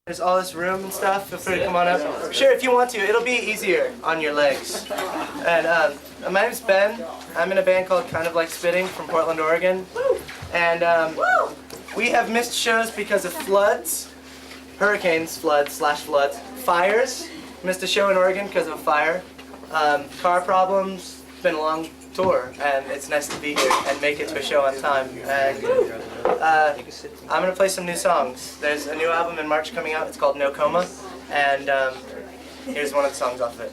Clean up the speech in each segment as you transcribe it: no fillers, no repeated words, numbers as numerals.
There's all this room and stuff. Feel free to come on up. Sure, if you want to. It'll be easier on your legs. And my name's Ben. I'm in a band called Kind of Like Spitting from Portland, Oregon. And we have missed shows because of floods, hurricanes, floods, fires. Missed a show in Oregon because of a fire. Car problems. It's been a long tour, and it's nice to be here and make it to a show on time. And I'm gonna play some new songs. There's a new album in March coming out. It's called No Coma, and here's one of the songs off of it.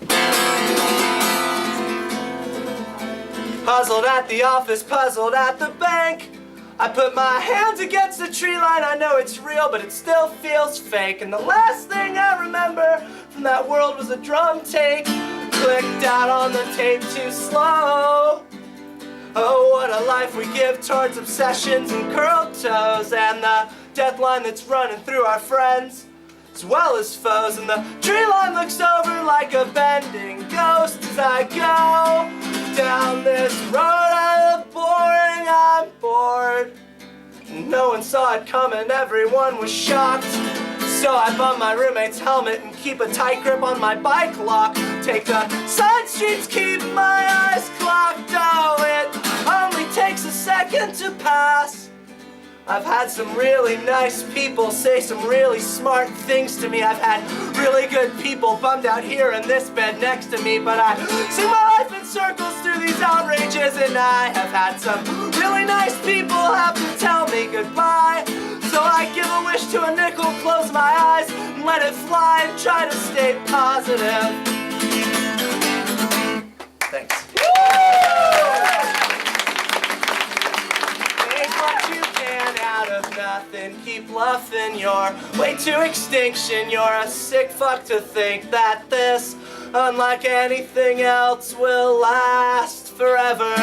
Puzzled at the office, puzzled at the bank. I put my hands against the tree line. I know it's real, but it still feels fake. And the last thing I remember from that world was a drum take. Clicked out on the tape too slow. Oh, what a life we give towards obsessions and curled toes, and the death line that's running through our friends as well as foes. And the tree line looks over like a bending ghost as I go down this road of boring. I'm bored. No one saw it coming, everyone was shocked. So I bum my roommate's helmet and keep a tight grip on my bike lock. Take the side streets, keep my eyes clocked. Oh, it only takes a second to pass. I've had some really nice people say some really smart things to me. I've had really good people bummed out here in this bed next to me. But I see my life in circles through these outrages, and I have had some really nice people have to tell me goodbye. So I give a wish to a nickel, close my eyes, and let it fly, and try to stay positive. Thanks. Take what you can out of nothing, keep bluffing your way to extinction. You're a sick fuck to think that this, unlike anything else, will last forever.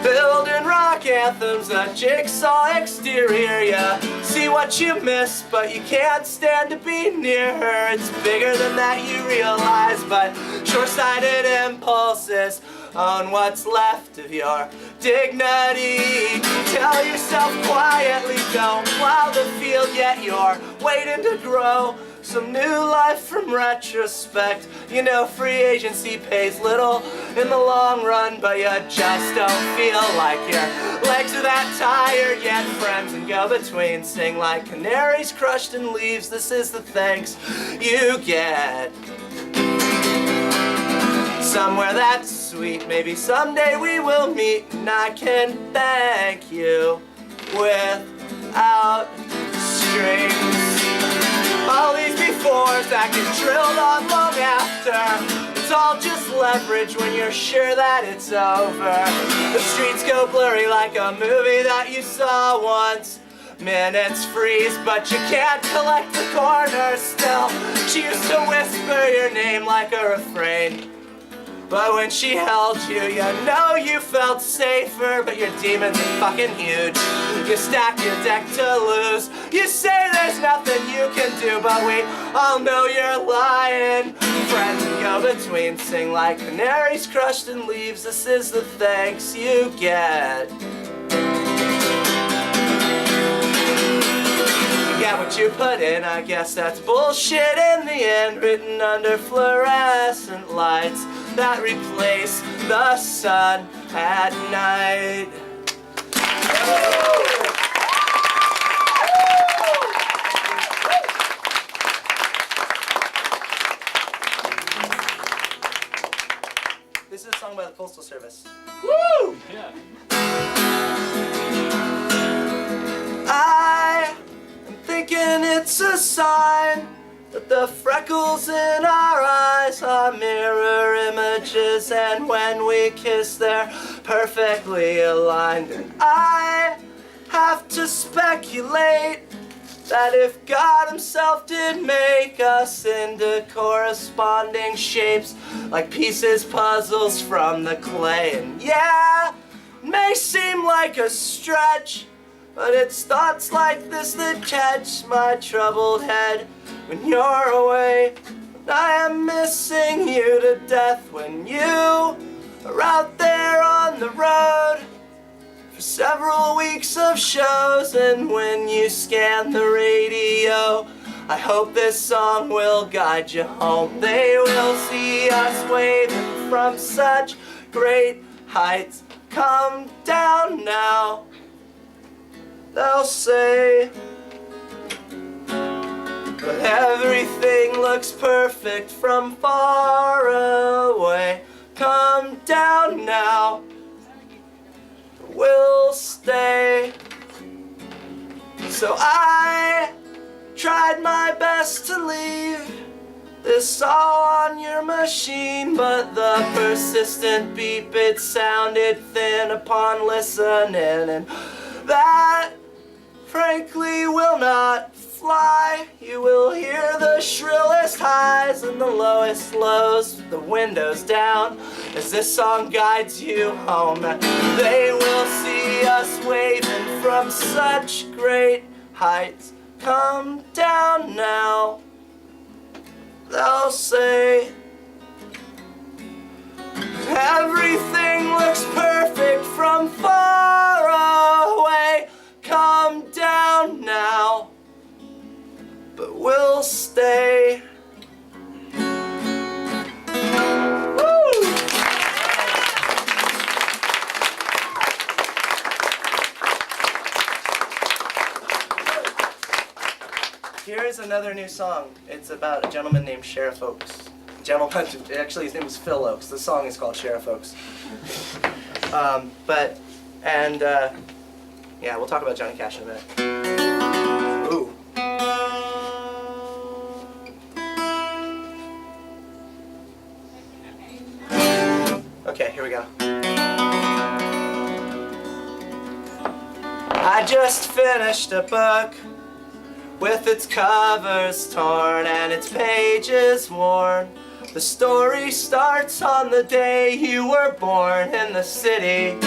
Building rock anthems, a jigsaw exterior. You see what you miss, but you can't stand to be near her. It's bigger than that, you realize, but short-sighted impulses on what's left of your dignity. Tell yourself quietly, don't plow the field yet. You're waiting to grow some new life from retrospect. You know free agency pays little in the long run, but you just don't feel like your legs are that tired yet. Friends and go-betweens sing like canaries crushed in leaves. This is the thanks you get. Somewhere that's sweet, maybe someday we will meet, and I can thank you without strings. All these befores that get drilled on long after, it's all just leverage when you're sure that it's over. The streets go blurry like a movie that you saw once. Minutes freeze, but you can't collect the corners still. She used to whisper your name like a refrain, but when she held you, you know you felt safer. But your demons are fucking huge. You stack your deck to lose. You say there's nothing you can do, but we all know you're lying. Friends and go-between sing like canaries crushed in leaves. This is the thanks you get. You get what you put in, I guess that's bullshit in the end. Written under fluorescent lights that replace the sun at night. This is a song by the Postal Service. Woo! Yeah. I am thinking it's a sign that the freckles in our eyes are mirror images, and when we kiss they're perfectly aligned. And I have to speculate that if God himself did make us into corresponding shapes, like pieces, puzzles from the clay. And yeah, it may seem like a stretch, but it's thoughts like this that catch my troubled head when you're away. And I am missing you to death when you are out there on the road. for several weeks of shows, and when you scan the radio, I hope this song will guide you home. They will see us waving from such great heights. Come down now, they'll say. But everything looks perfect from far away. Come down now, we'll stay. So I tried my best to leave this all on your machine, but the persistent beep, it sounded thin upon listening, and that frankly will not fly. You will hear the shrillest highs and the lowest lows, the windows down, as this song guides you home. They will see us waving from such great heights. Come down now, they'll say. Everything looks perfect from far away. Come down now, but we'll stay. Here's another new song. It's about a gentleman named Sheriff Oaks. Actually his name was Phil Oaks. The song is called Sheriff Oaks. Yeah, we'll talk about Johnny Cash in a minute. Ooh. Okay, here we go. I just finished a book with its covers torn and its pages worn. The story starts on the day you were born in the city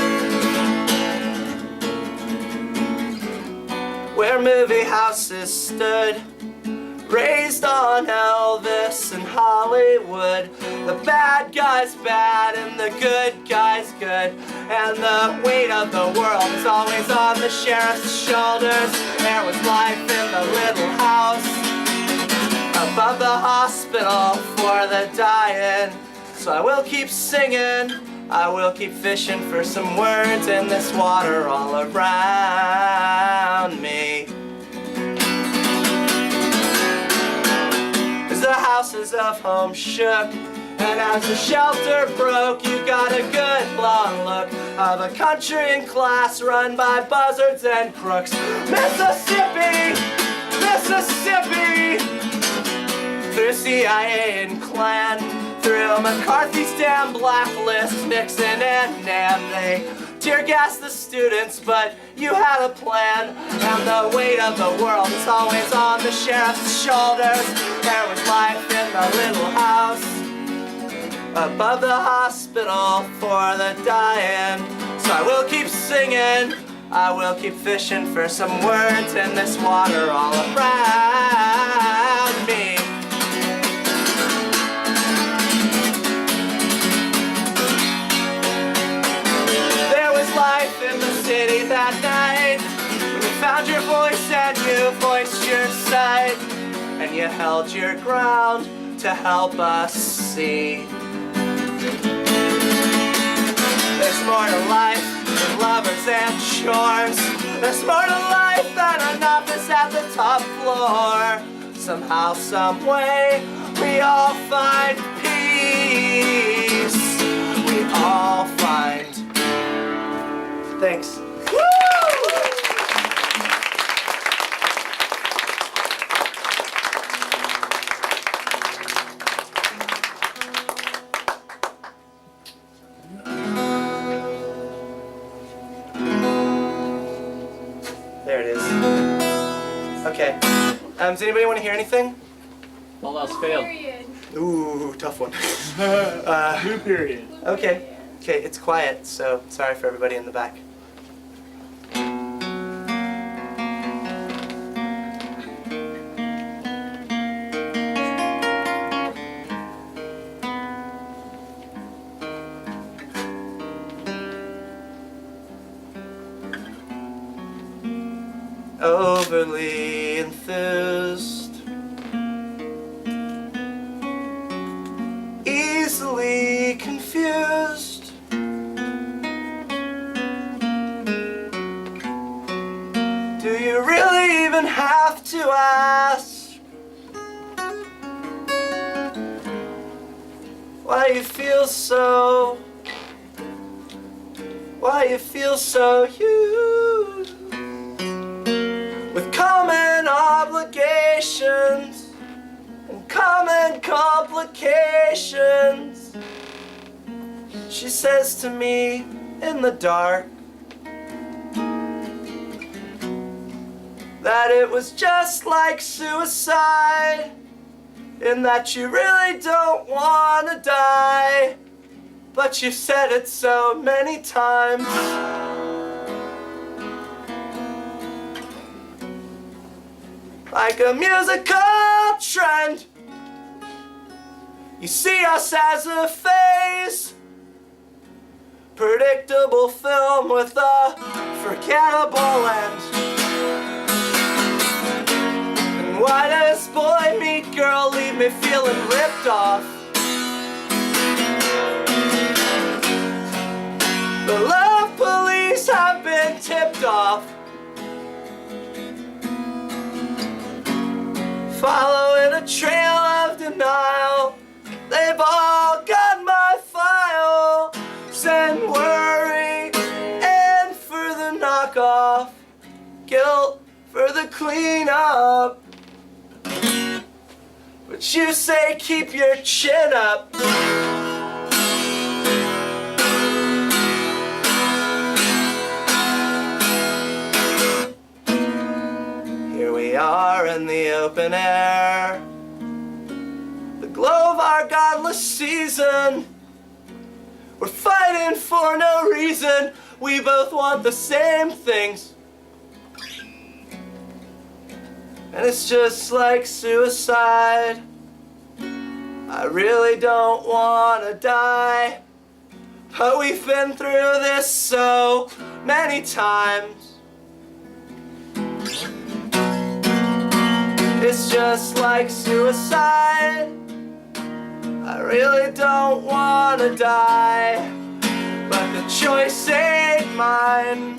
where movie houses stood, raised on Elvis and Hollywood. The bad guy's bad and the good guy's good, and the weight of the world is always on the sheriff's shoulders. There was life in the little house above the hospital for the dying. So I will keep singing, I will keep fishing for some words in this water all around me. As the houses of home shook, and as the shelter broke, you got a good long look of a country and class run by buzzards and crooks. Mississippi, Mississippi, through CIA and Klan, through McCarthy's damn blacklist, Nixon and Nam. They tear gas the students, but you had a plan, and the weight of the world is always on the sheriff's shoulders. There was life in the little house above the hospital for the dying. So I will keep singing, I will keep fishing for some words in this water all around me. There was life in the city that night when you found your voice and you voiced your sight, and you held your ground to help us see. There's more to life than lovers and chores. There's more to life than an office at the top floor. Somehow, some way, we all find peace. We all find. Thanks. There it is. Okay. Does anybody want to hear anything? All else failed. Ooh, tough one. New period. Okay. Okay, it's quiet, so sorry for everybody in the back. overly enthused, easily confused. Do you really even have to ask why you feel so huge, with common obligations and common complications? She says to me in the dark that it was just like suicide, in that you really don't want to die, but you've said it so many times. Like a musical trend, you see us as a phase, predictable film with a forgettable end. And why does boy meet girl leave me feeling ripped off? The love police have been tipped off, following a trail of denial. They've all got my file. Send worry and for the knockoff, guilt for the cleanup. But you say keep your chin up. Here we are in the open air, the glow of our godless season. We're fighting for no reason. We both want the same things. And it's just like suicide. I really don't want to die, but we've been through this so many times. It's just like suicide. I really don't want to die, but the choice ain't mine.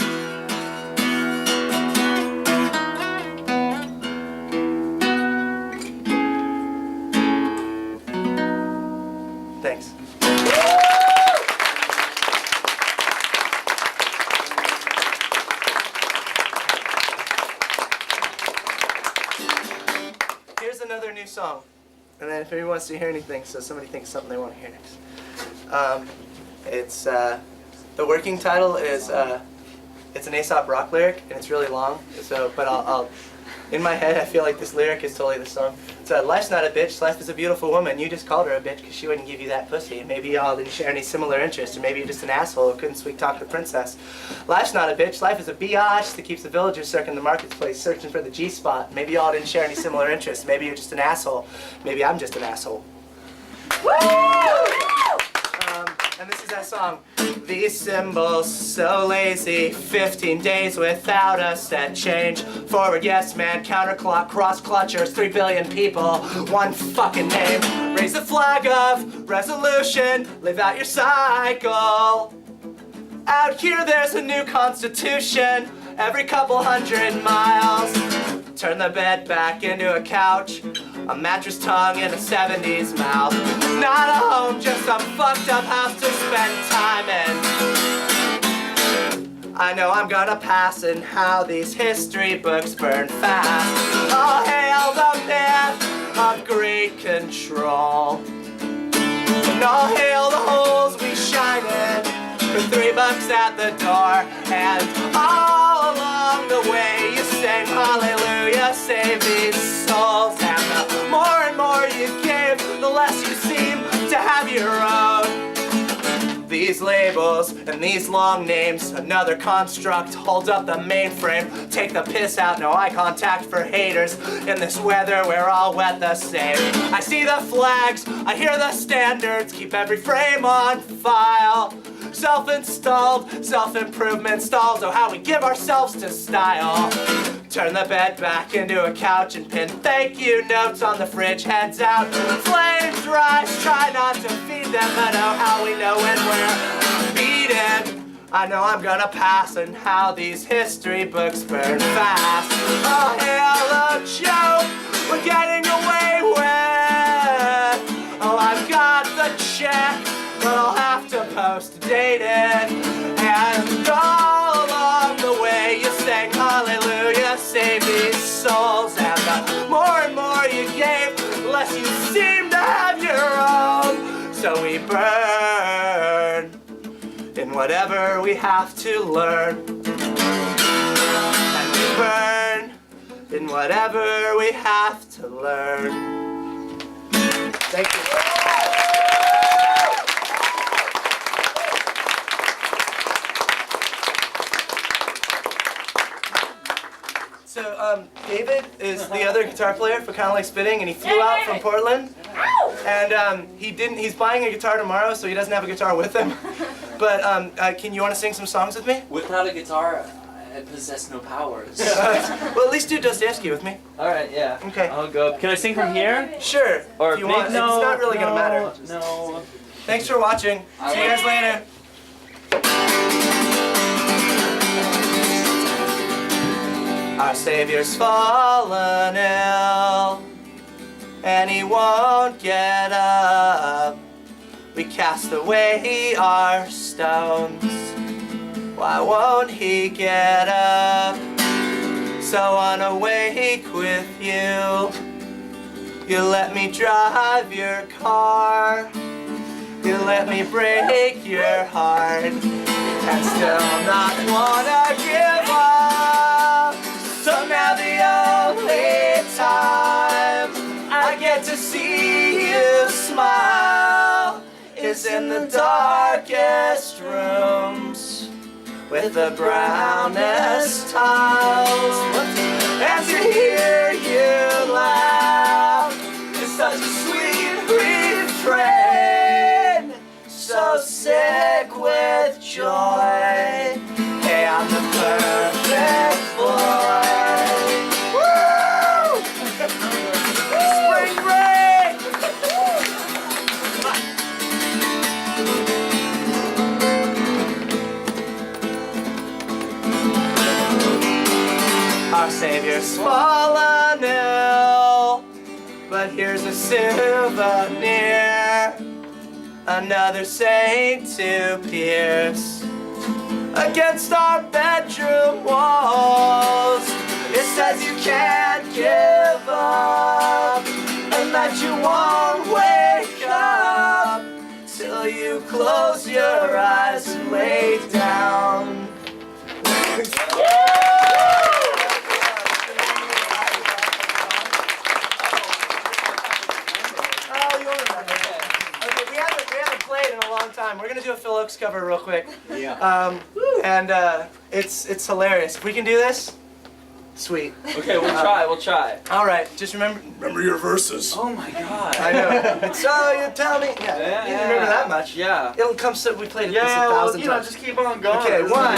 Thanks. Here's another new song. And then if anyone wants to hear anything, so somebody thinks something they want to hear next. The working title is, it's an Aesop Rock lyric, and it's really long, so, but I'll in my head, I feel like this lyric is totally the song. It's, life's not a bitch, life is a beautiful woman. You just called her a bitch because she wouldn't give you that pussy. Maybe y'all didn't share any similar interests, or maybe you're just an asshole who couldn't sweet talk the princess. Life's not a bitch, life is a biatch that keeps the villagers circling the marketplace, searching for the G-spot. Maybe y'all didn't share any similar interests. Maybe you're just an asshole. Maybe I'm just an asshole. Woo! And this is that song. These symbols so lazy, 15 days without a set change. Forward yes man, counterclock, cross clutchers, 3 billion people, one fucking name. Raise the flag of resolution, live out your cycle. Out here there's a new constitution, every couple 100 miles. Turn the bed back into a couch, a mattress tongue in a 70s mouth. Not a home, just some fucked up house to spend time in. I know I'm gonna pass in how these history books burn fast. All hail the myth of great control. And all hail the holes we shine in for $3 at the door. And all along the way you sing hallelujah, save these souls. And the more and more you give, the less you seem to have your own. These labels and these long names, another construct holds up the mainframe. Take the piss out, no eye contact for haters. In this weather, we're all wet the same. I see the flags, I hear the standards, keep every frame on file. Self-installed, self-improvement stalls, oh how we give ourselves to style. Turn the bed back into a couch and pin thank you notes on the fridge. Heads out, flames rise. Try not to feed them, but oh how we know when we're beaten. I know I'm gonna pass, and how these history books burn fast. Oh hello Joe, we're getting away with. Oh I've got the check, but I'll have to post-date it. And all along the way you sang hallelujah, save these souls. And the more and more you gave, the less you seem to have your own. So we burn in whatever we have to learn. And we burn in whatever we have to learn. Thank you. So, David is the other guitar player for Kinda Like Spitting, and he flew out from Portland. And he's buying a guitar tomorrow, so he doesn't have a guitar with him. But you want to sing some songs with me? Without a guitar, I possess no powers. Well, at least do Dostoevsky with me. All right, yeah. Okay. I'll go. Can I sing from here? Sure. Or if you want. no, it's not really gonna matter. No. Thanks for watching. See you guys later. Our Savior's fallen ill, and he won't get up. We cast away our stones. Why won't he get up? So unawake with you, you let me drive your car. You let me break your heart, and still not wanna give up. So now the only time I get to see you smile is in the darkest rooms with the brownest tiles. And to hear you laugh is such a sweet refrain, so sick with joy. Hey, I'm the perfect boy. Woo! Spring break! Our Savior's fallen ill, but here's a souvenir, another saint to pierce against our bedroom walls. It says you can't give up, and that you won't wake up till you close your eyes and lay down. We're gonna do a Phil Oakes cover real quick. Yeah. It's hilarious. If we can do this, sweet. Okay, we'll try. All right, just remember your verses. Oh my god. I know. So you tell me. Yeah, you remember that much. Yeah. It'll come so we played it this Yeah, 1,000 times. just keep on going. Okay, 1, 2, 1, 2.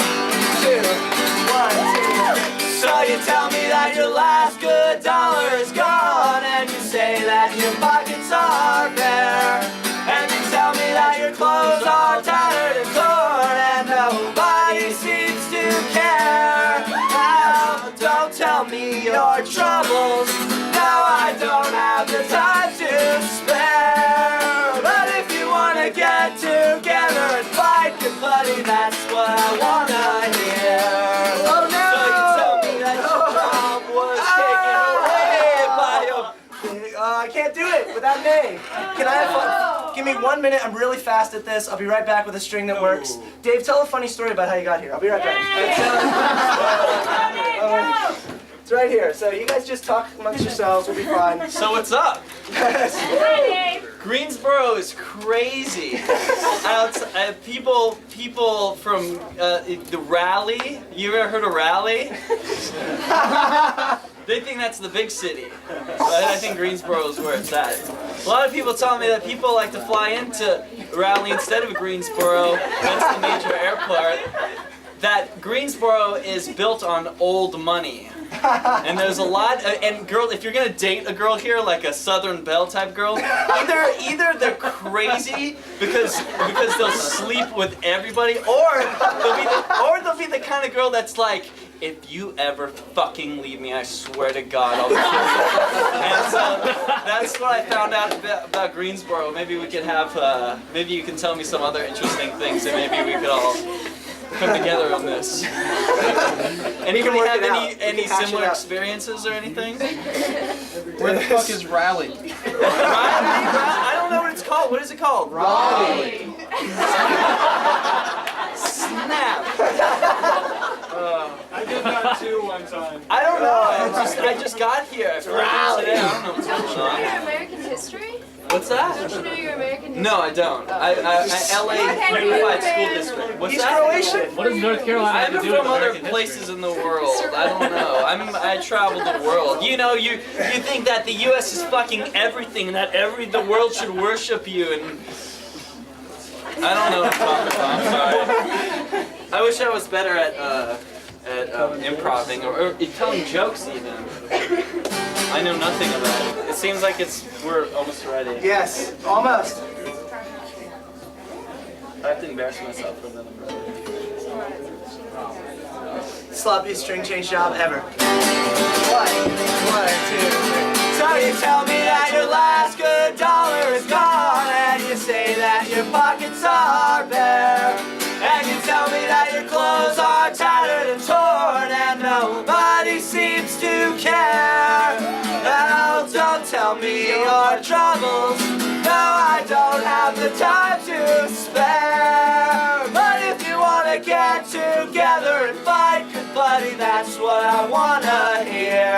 So you tell me that your last good dollar is gone, and you say that your pockets are bare, and you tell me that your clothes are tattered and torn, and nobody seems to care. Now, don't tell me your troubles. Now I don't have the time to spare. But if you wanna get together and fight, good buddy, that's what I wanna hear. Oh no! So you tell me that your mom was taken away by your... I can't do it without May. Can I have fun? Give me 1 minute. I'm really fast at this. I'll be right back with a string that works. Dave, tell a funny story about how you got here. I'll be right back. It's right here. So you guys just talk amongst yourselves. We'll be fine. So what's up? Hi, Dave. Greensboro is crazy. People from the Rally. You ever heard of Rally? They think that's the big city. But I think Greensboro is where it's at. A lot of people tell me that people like to fly into Raleigh instead of Greensboro. That's the major airport. That Greensboro is built on old money. And there's a lot, and girl, if you're gonna date a girl here, like a Southern Belle type girl, either they're crazy because they'll sleep with everybody, or they'll be the kind of girl that's like, if you ever fucking leave me, I swear to God, I'll kill you. And so that's what I found out about Greensboro. Maybe we could have, maybe you can tell me some other interesting things, and maybe we could all come together on this. Anybody have any similar experiences or anything? Where the fuck is Raleigh? Raleigh? I don't know what it's called. What is it called? Raleigh. Snap. I did that too one time. I don't know. I just got here. I forgot today. I don't know what's Don't going you know your on. American history? What's that? Don't you know your American history? No, I don't. LA Unified School District. What's He's that? Croatian. What does North Carolina have I'm to do with from other American places history? in the world. I don't know. I travel the world. You know, you think that the U.S. is fucking everything, and that the world should worship you, and I don't know what I'm talking about. I'm sorry. I wish I was better at improving or telling jokes even. I know nothing about it. It seems like we're almost ready. Yes, almost. I have to embarrass myself for another brother. Sloppiest string change job ever. One, two, three. So you tell me that your last good dollar is gone, and you say that your pockets are bare, and you tell me that your clothes are tattered and torn, and nobody seems to care. Now don't tell me your troubles. No, I don't have the time to spare. But if you wanna get together and fight, good buddy, that's what I wanna hear.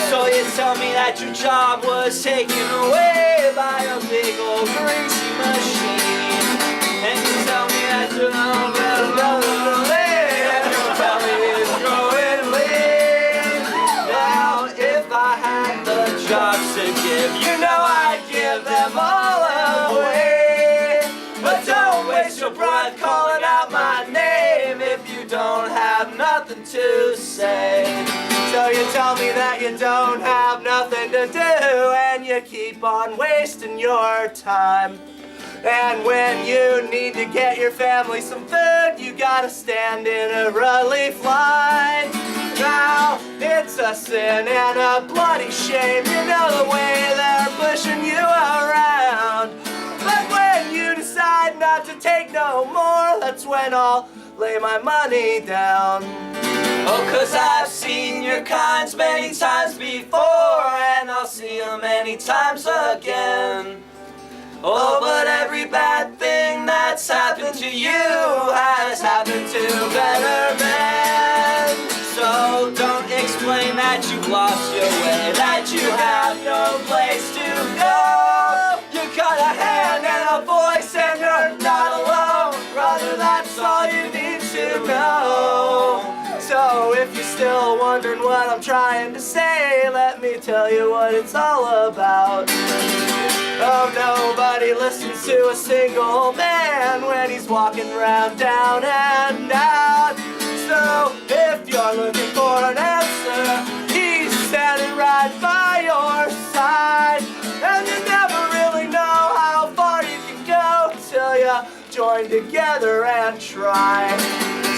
So you tell me that your job was taken away by a big old greasy machine, and you tell me that you're not and you tell me it's growing lean. Now if I had the jobs to give, you know I'd give them all away. But don't waste your breath calling out my name if you don't have nothing to say. So you tell me that you don't have nothing to do, and you keep on wasting your time. And when you need to get your family some food, you gotta stand in a relief line. Now it's a sin and a bloody shame, you know the way they're pushing you around. But when you decide not to take no more, that's when I'll lay my money down. Oh, 'cause I've seen your kinds many times before, and I'll see them many times again. Oh, but every bad thing that's happened to you has happened to better men. So don't explain that you've lost your way, that you have no place to go. You got a hand and a voice and you're not alone. Brother, that's all you need to know. So if you're still wondering what I'm trying to say, let me tell you what it's all about. Oh, nobody listens to a single man when he's walking around down and out. So if you're looking for an answer, he's standing right by your side. And you never really know how far you can go till you join together and try.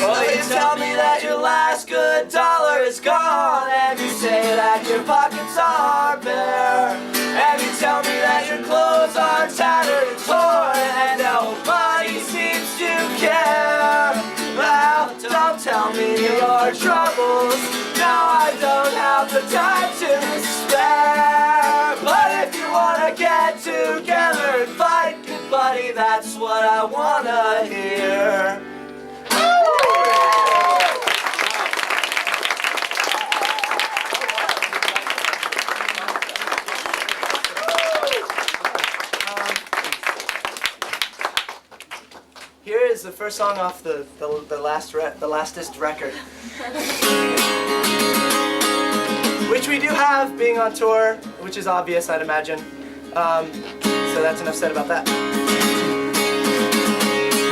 Well, you tell me that your last good dollar is gone, and you say that your pockets are bare, and you tell me that your clothes are tattered and torn, and nobody seems to care. Well, don't tell me your troubles. No, I don't have the time to spare. But if you wanna get together and fight, good buddy, that's what I wanna hear. Here is the first song off the lastest record, which we do have being on tour, which is obvious, I'd imagine. So that's enough said about that.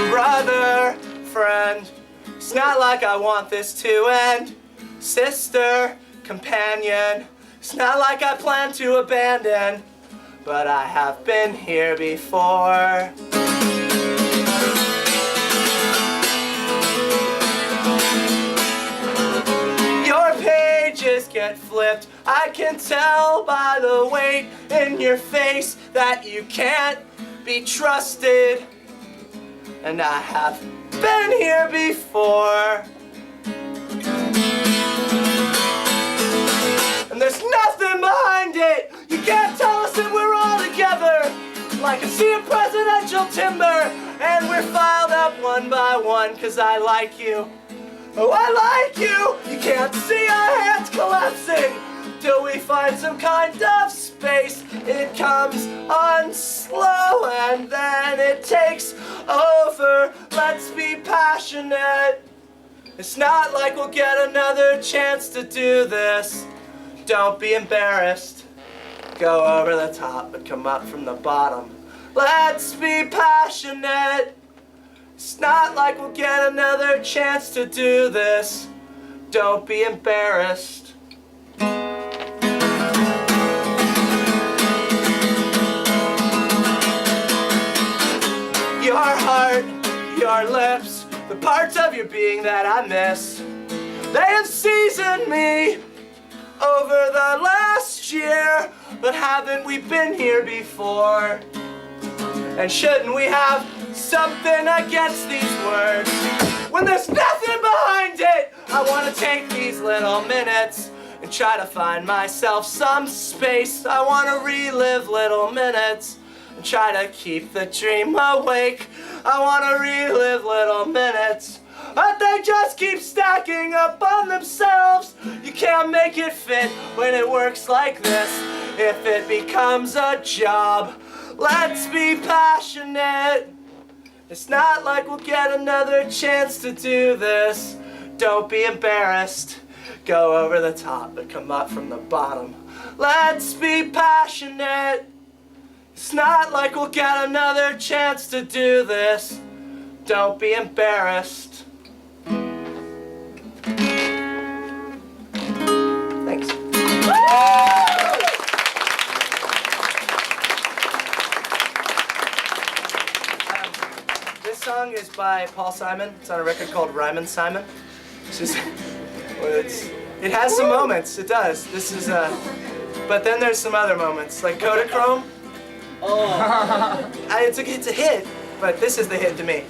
Brother, friend, it's not like I want this to end, sister, companion. It's not like I plan to abandon, but I have been here before. Your pages get flipped. I can tell by the weight in your face that you can't be trusted. And I have been here before. And there's nothing behind it. You can't tell us that we're all together like a sea of presidential timber. And we're filed up one by one, 'cause I like you. Oh, I like you. You can't see our hands collapsing till we find some kind of space. It comes on slow and then it takes over. Let's be passionate. It's not like we'll get another chance to do this. Don't be embarrassed. Go over the top but come up from the bottom. Let's be passionate. It's not like we'll get another chance to do this. Don't be embarrassed. Your heart, your lips, the parts of your being that I miss, they have seasoned me over the last year. But haven't we been here before? And shouldn't we have something against these words? When there's nothing behind it, I want to take these little minutes and try to find myself some space. I want to relive little minutes and try to keep the dream awake. I want to relive little minutes, but they just keep stacking up on themselves. You can't make it fit when it works like this. If it becomes a job, let's be passionate. It's not like we'll get another chance to do this. Don't be embarrassed. Go over the top but come up from the bottom. Let's be passionate. It's not like we'll get another chance to do this. Don't be embarrassed. Thanks. This song is by Paul Simon. It's on a record called Ryman Simon. It has some moments. It does. This is but then there's some other moments like Kodachrome. Oh, it's a hit, but this is the hit to me.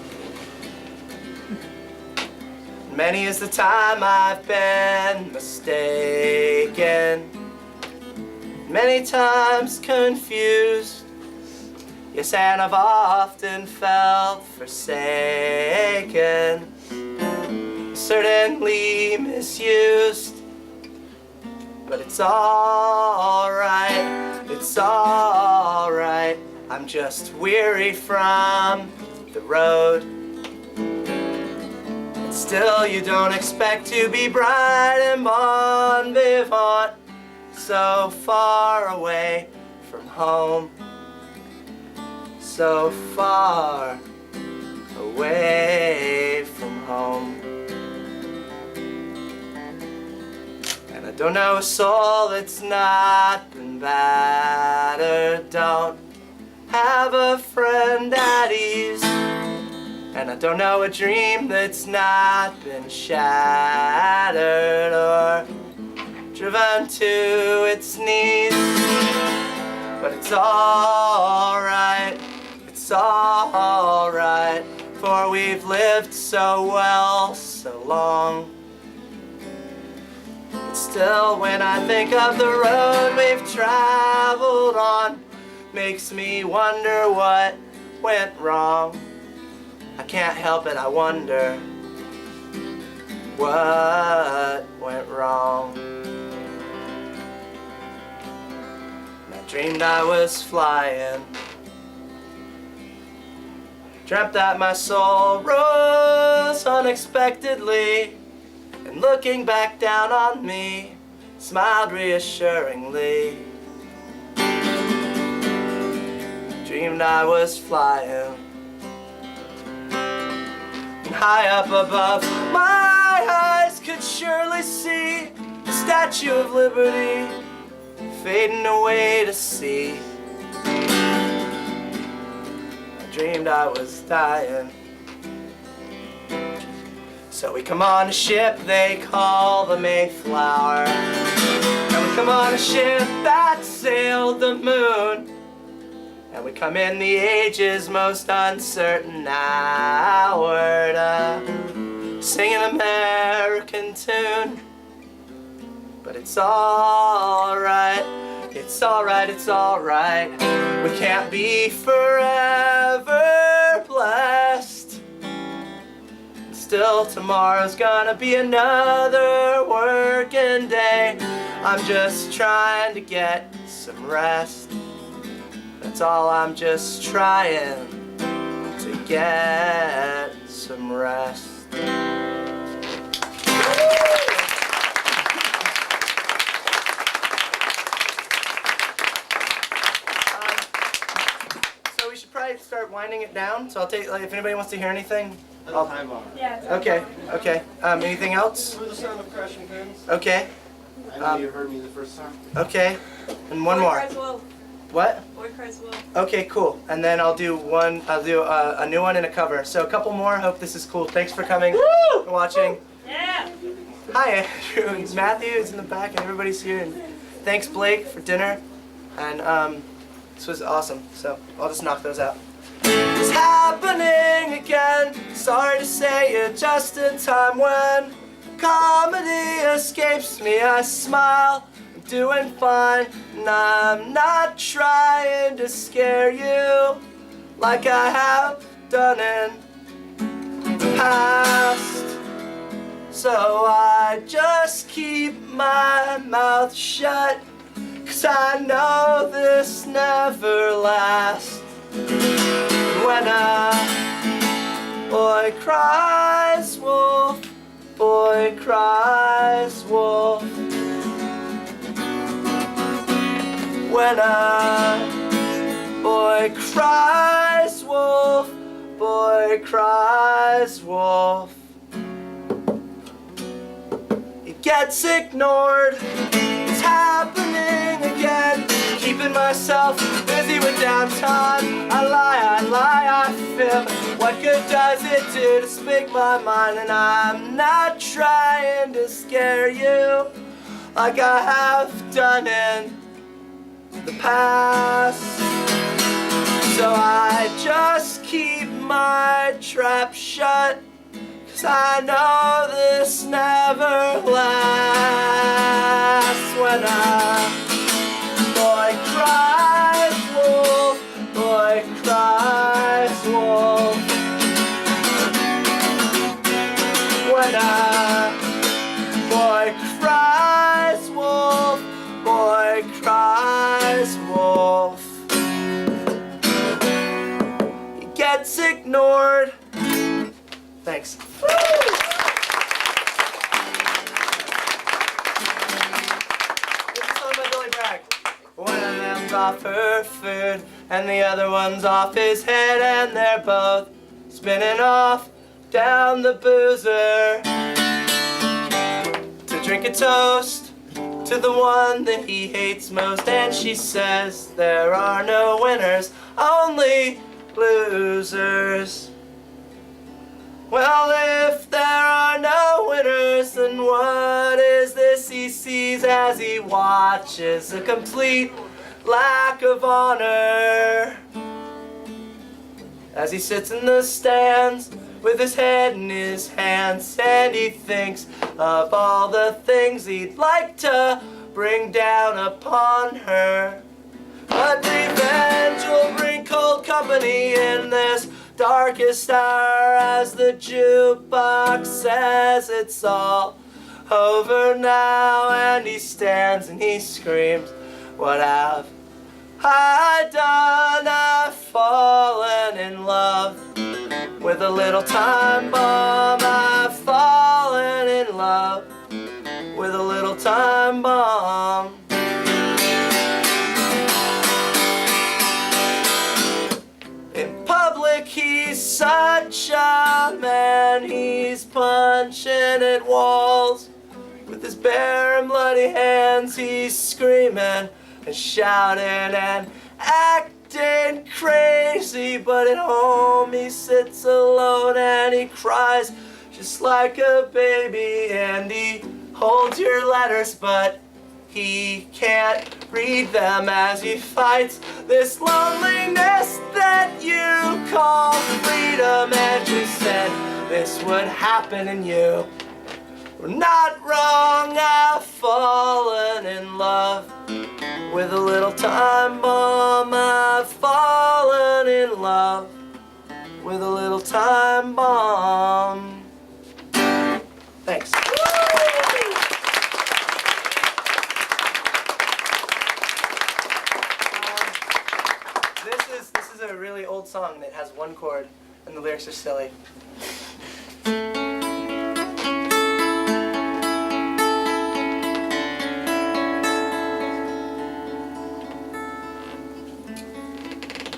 Many is the time I've been mistaken, many times confused. Yes, and I've often felt forsaken, certainly misused. But it's alright, it's alright. I'm just weary from the road. And still you don't expect to be bright and bon vivant, so far away from home, so far away from home. And I don't know a soul that's not been battered, don't have a friend at ease. And I don't know a dream that's not been shattered or driven to its knees. But it's alright, it's alright, for we've lived so well, so long. But still, when I think of the road we've traveled on, makes me wonder what went wrong. I can't help it, I wonder what went wrong. I dreamed I was flying, dreamt that my soul rose unexpectedly, and looking back down on me, smiled reassuringly. Dreamed I was flying, and high up above, my eyes could surely see the Statue of Liberty fading away to sea. I dreamed I was dying. So we come on a ship they call the Mayflower, and we come on a ship that sailed the moon, and we come in the age's most uncertain hour to sing an American tune. But it's alright, it's alright, it's alright. We can't be forever blessed. Still, tomorrow's gonna be another working day. I'm just trying to get some rest. That's all, I'm just trying to get some rest. So we should probably start winding it down. So I'll take, like, if anybody wants to hear anything. Yeah. Okay, okay. Anything else? For the sound of crashing pins. Okay, I know you heard me the first time. okay. And one Boy more. Cries Wolf. What? Boy Cries Wolf. Okay, cool. And then I'll do a new one and a cover. So a couple more. Hope this is cool. Thanks for coming, for watching. Yeah. Hi, Andrew. And Matthew is in the back, and everybody's here. And thanks, Blake, for dinner. And this was awesome. So I'll just knock those out. It's happening again. Sorry to say it just in time when comedy escapes me. I smile. I'm doing fine, and I'm not trying to scare you like I have done in the past. So I just keep my mouth shut, 'cause I know this never lasts. When a boy cries wolf, boy cries wolf. When a boy cries wolf, boy cries wolf. He gets ignored, it's happening again. Keeping myself busy with downtime. I lie, I fib. What good does it do to speak my mind? And I'm not trying to scare you like I have done in the past. So I just keep my trap shut, 'cause I know this never lasts. When a boy cries wolf, boy cries wolf. When a boy cries wolf, boy cries wolf. He gets ignored. Thanks. One of them's off her food, and the other one's off his head, and they're both spinning off down the boozer to drink a toast to the one that he hates most. And she says there are no winners, only losers. Well, if there are no winners, then what is this he sees as he watches? A complete lack of honor. As he sits in the stands with his head in his hands, and he thinks of all the things he'd like to bring down upon her. But revenge will bring cold company in this darkest hour, as the jukebox says it's all over now. And he stands and he screams, what have I done? I've fallen in love with a little time bomb. I've fallen in love with a little time bomb. In public he's such a man, he's punching at walls bare and bloody hands. He's screaming and shouting and acting crazy, but at home he sits alone and he cries just like a baby, and he holds your letters, but he can't read them as he fights this loneliness that you call freedom. And she said this would happen and you were not wrong. I've fallen in love with a little time bomb. I've fallen in love with a little time bomb. Thanks. This is a really old song that has one chord and the lyrics are silly.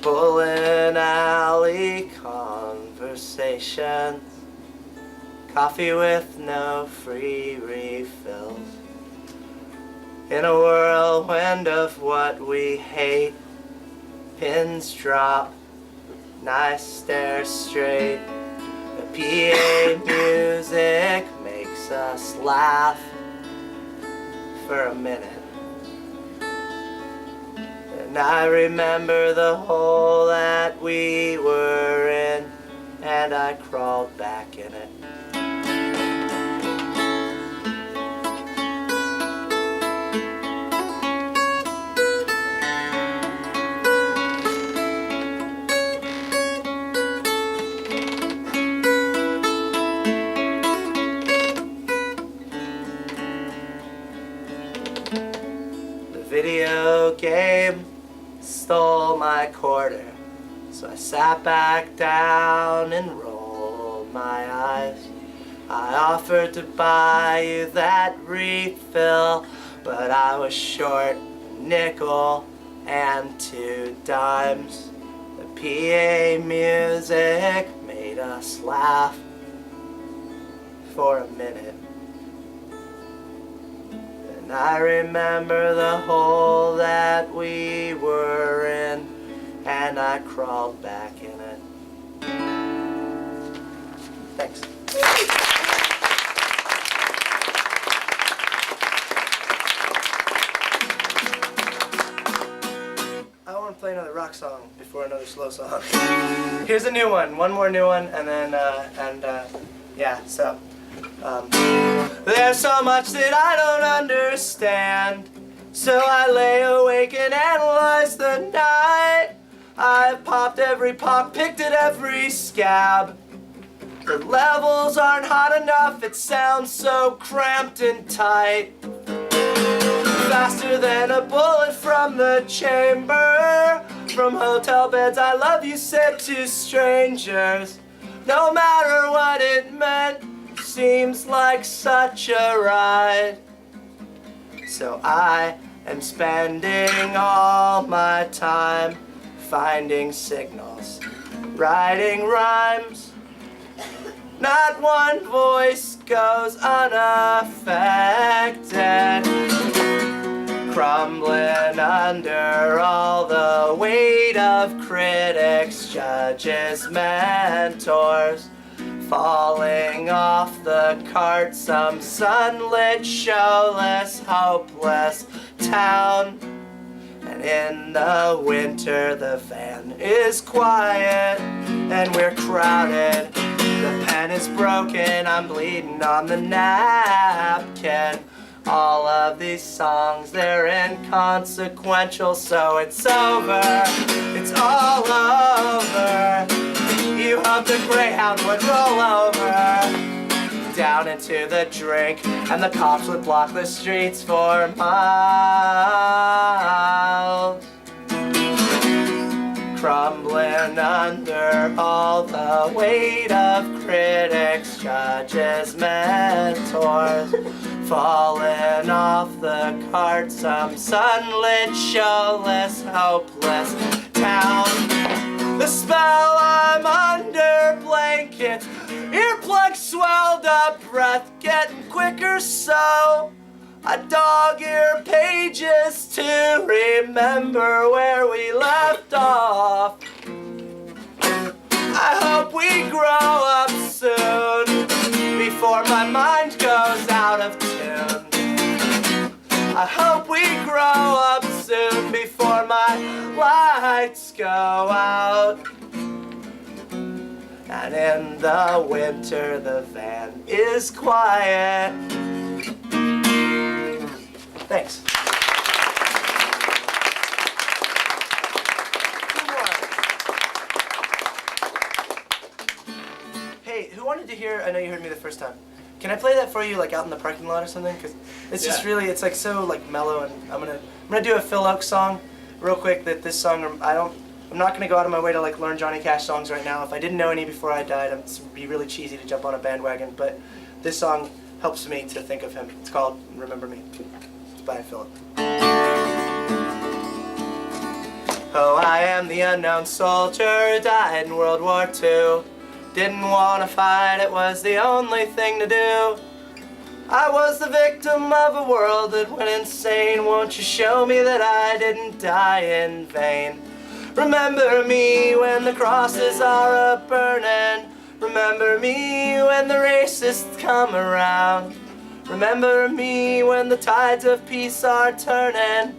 Bowling alley conversations, coffee with no free refills, in a whirlwind of what we hate. Pins drop, nice stare straight. The PA music makes us laugh for a minute. And I remember the hole that we were in, and I crawled back in it. Video game stole my quarter, so I sat back down and rolled my eyes. I offered to buy you that refill, but I was short a nickel and 2 dimes. The PA music made us laugh for a minute. And I remember the hole that we were in, and I crawled back in it. Thanks. I want to play another rock song before another slow song. Here's a new one more new one, and then, yeah, so. There's so much that I don't understand, so I lay awake and analyze the night. I've popped every pock, picked at every scab. The levels aren't hot enough, it sounds so cramped and tight. Faster than a bullet from the chamber. From hotel beds I love you said to strangers. No matter what it meant, seems like such a ride. So I am spending all my time finding signals, writing rhymes. Not one voice goes unaffected, crumbling under all the weight of critics, judges, mentors. Falling off the cart, some sunlit, showless, hopeless town. And in the winter the fan is quiet and we're crowded. The pen is broken, I'm bleeding on the napkin. All of these songs, they're inconsequential, so it's over, it's all over. You hoped the Greyhound would roll over down into the drink, and the cops would block the streets for miles. Crumbling under all the weight of critics, judges, mentors. Falling off the cart, some sunlit, showless, hopeless town. The spell, I'm under blankets, earplugs swelled up, breath getting quicker, so I dog-ear pages to remember where we left off. I hope we grow up soon before my mind goes out of tune. I hope we grow up soon before my lights go out. And in the winter the van is quiet. Thanks. Hey, who wanted to hear I Know You Heard Me the First Time? Can I play that for you, like out in the parking lot or something? Because it's just really, it's like so like mellow, and I'm gonna do a Phil Oakes song, real quick. That this song, I'm not gonna go out of my way to like learn Johnny Cash songs right now. If I didn't know any before I died, it'd be really cheesy to jump on a bandwagon. But this song helps me to think of him. It's called "Remember Me." It's by Phil Oakes. Oh, I am the unknown soldier who died in World War II. Didn't want to fight, it was the only thing to do. I was the victim of a world that went insane. Won't you show me that I didn't die in vain? Remember me when the crosses are a-burning. Remember me when the racists come around. Remember me when the tides of peace are turning.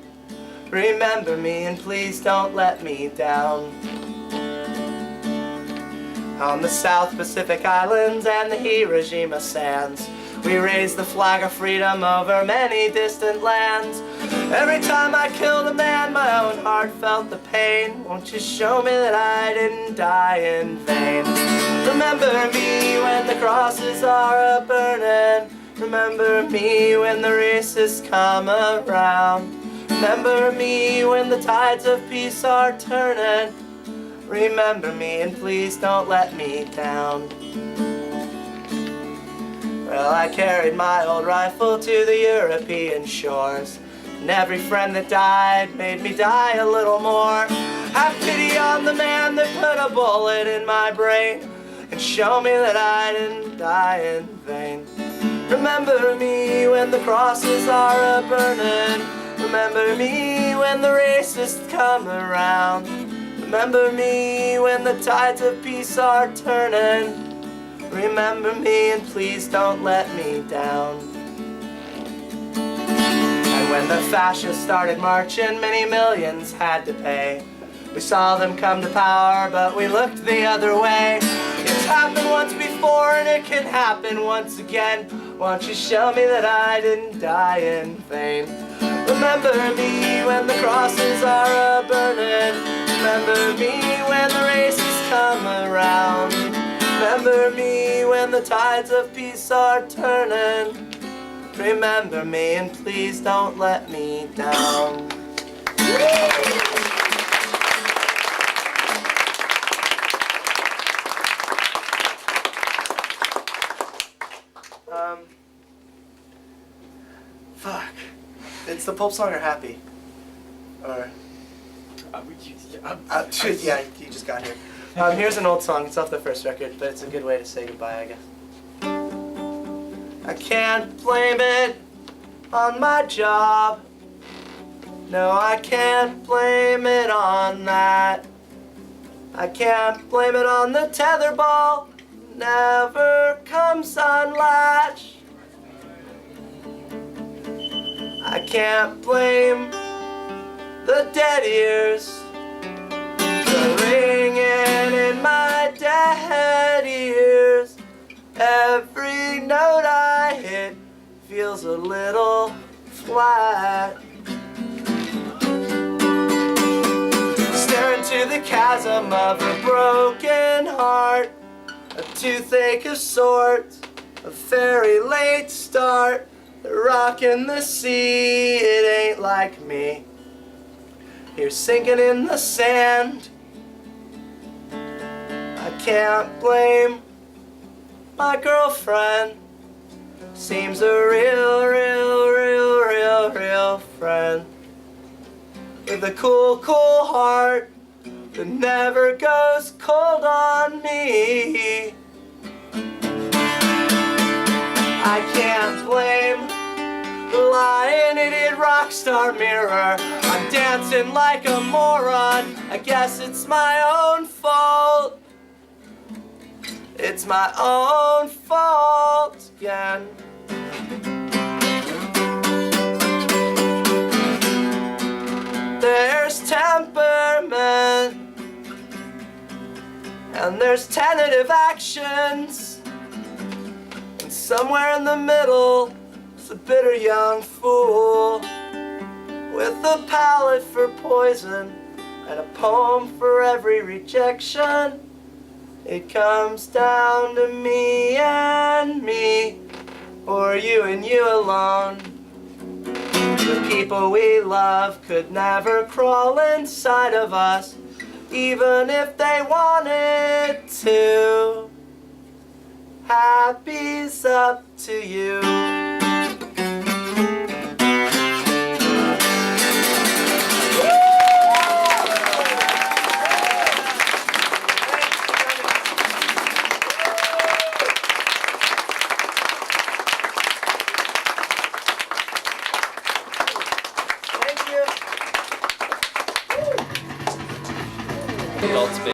Remember me and please don't let me down. On the South Pacific Islands and the Hiroshima sands, we raised the flag of freedom over many distant lands. Every time I killed a man, my own heart felt the pain. Won't you show me that I didn't die in vain? Remember me when the crosses are a-burning. Remember me when the racists come around. Remember me when the tides of peace are turning. Remember me and please don't let me down. Well, I carried my old rifle to the European shores, and every friend that died made me die a little more. Have pity on the man that put a bullet in my brain, and show me that I didn't die in vain. Remember me when the crosses are a-burning. Remember me when the racists come around. Remember me when the tides of peace are turning. Remember me and please don't let me down. And when the fascists started marching, many millions had to pay. We saw them come to power, but we looked the other way. It's happened once before and it can happen once again. Won't you show me that I didn't die in vain? Remember me when the crosses are a-burning. Remember me when the racists come around. Remember me when the tides of peace are turning. Remember me and please don't let me down. Fuck. It's the Pulp song or Happy? Or... yeah, you just got here. Here's an old song. It's off the first record, but it's a good way to say goodbye, I guess. I can't blame it on my job. No, I can't blame it on that. I can't blame it on the tetherball. Never comes unlatched. I can't blame the dead ears, the ringing in my dead ears. Every note I hit feels a little flat. Staring to the chasm of a broken heart, a toothache of sorts, a very late start. The rock in the sea, it ain't like me. Here sinking in the sand. I can't blame my girlfriend. Seems a real friend. With a cool heart that never goes cold on me. I can't blame lion-eated rock star mirror. I'm dancing like a moron. I guess it's my own fault. It's my own fault again. There's temperament, and there's tentative actions, and somewhere in the middle is a bitter young fool with a palate for poison and a poem for every rejection. It comes down to me and me, or you and you alone. The people we love could never crawl inside of us, even if they wanted to. Happy's up to you. Adults